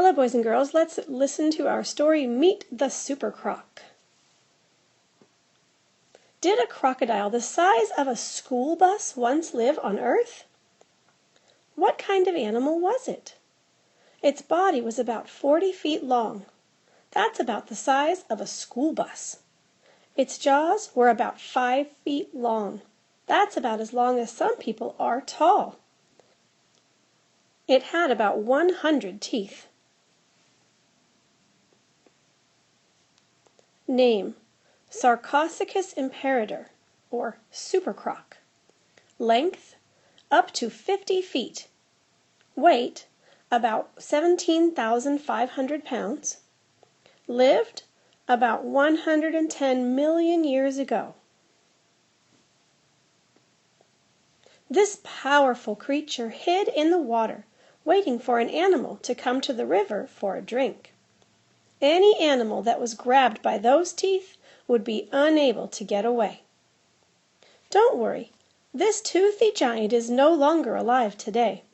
Hello, boys and girls. Let's listen to our story, Meet the Super Croc. Did a crocodile the size of a school bus once live on Earth? What kind of animal was it? Its body was about 40 feet long. That's about the size of a school bus. Its jaws were about 5 feet long. That's about as long as some people are tall. It had about 100 teeth. Name: Sarcosuchus imperator, or Super Croc. Length: up to 50 feet. Weight: about 17,500 pounds. Lived about 110 million years ago. This powerful creature hid in the water, waiting for an animal to come to the river for a drink. Any animal that was grabbed by those teeth would be unable to get away. Don't worry, this toothy giant is no longer alive today.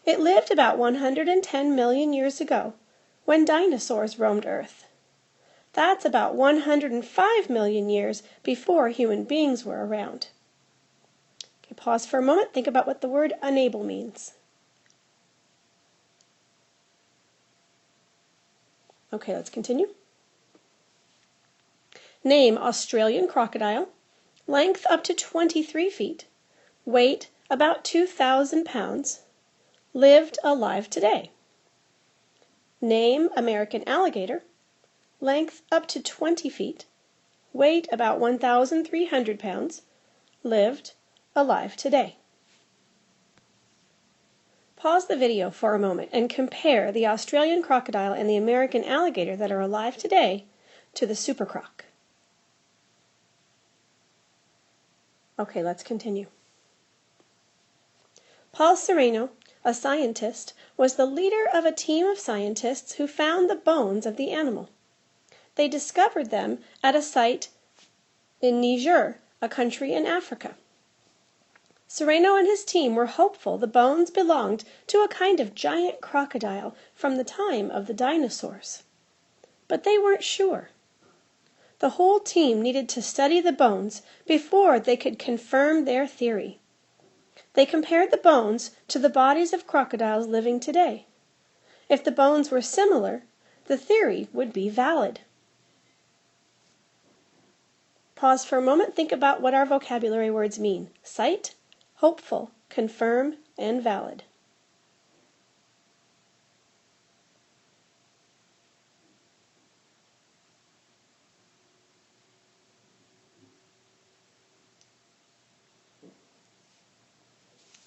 It lived about 110 million years ago, when dinosaurs roamed Earth. That's about 105 million years before human beings were around. Okay, pause for a moment, think about what the word unable means. Okay, let's continue. Name: Australian crocodile. Length up to 23 feet. Weight about 2,000 pounds. Lived alive today. Name: American alligator. Length up to 20 feet. Weight about 1,300 pounds. Lived alive today. Pause the video for a moment and compare the Australian crocodile and the American alligator that are alive today to the Super Croc. Okay, let's continue. Paul Sereno, a scientist, was the leader of a team of scientists who found the bones of the animal. They discovered them at a site in Niger, a country in Africa. Sereno and his team were hopeful the bones belonged to a kind of giant crocodile from the time of the dinosaurs. But they weren't sure. The whole team needed to study the bones before they could confirm their theory. They compared the bones to the bodies of crocodiles living today. If the bones were similar, the theory would be valid. Pause for a moment, think about what our vocabulary words mean: cite, hopeful, confirm, and valid.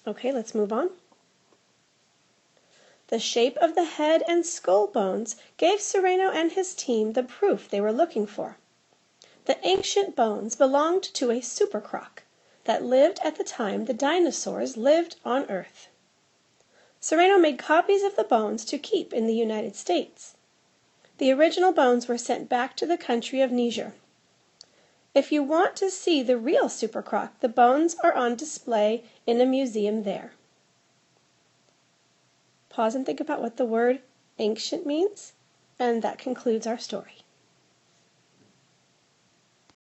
Okay, let's move on. The shape of the head and skull bones gave Sereno and his team the proof they were looking for. The ancient bones belonged to a super croc that lived at the time the dinosaurs lived on Earth. Sereno made copies of the bones to keep in the United States. The original bones were sent back to the country of Niger. If you want to see the real Super Croc, the bones are on display in a museum there. Pause and think about what the word ancient means, and that concludes our story.